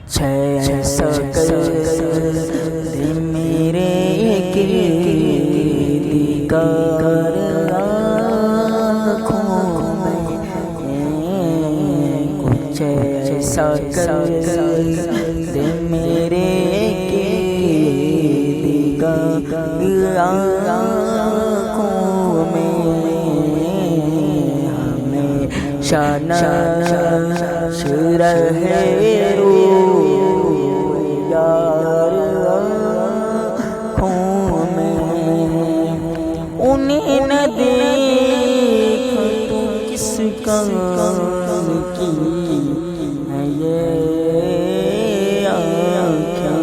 شکل میرے کی دیگر آنکھوں میں کچھ ایسا کر دے میرے کی دیگر آنکھوں میں ہمیشہ نشر رہے انہیں نہ دیکھ تو کس کام کی ہے یہ آنکھیں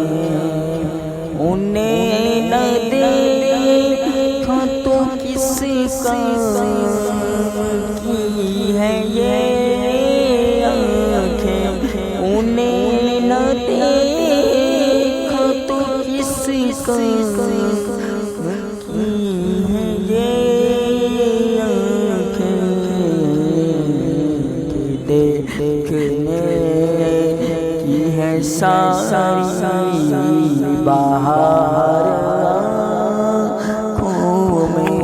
انہیں نہ دیکھ تو کس کام کی ہے یہ آنکھیں انہیں نہ دیکھ تو کس کام دیکھنے کی ہے ساری بہار آنکھوں میں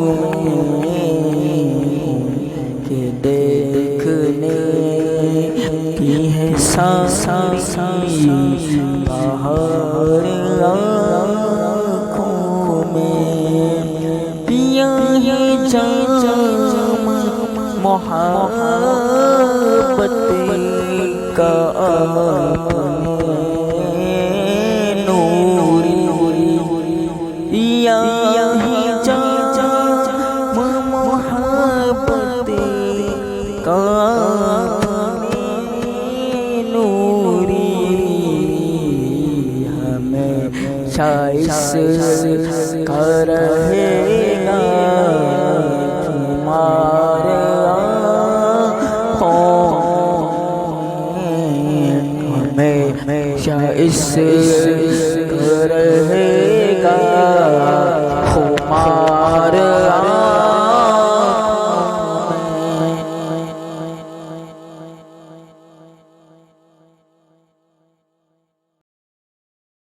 کہ دیکھنے کی ہے ساری بہار آنکھوں میں پیا ہے جام محبت کا نور یا جام محبت کا نور ہمیشہ اس کا رہے گا تمہارے ہمیشہ اس کا رہے گا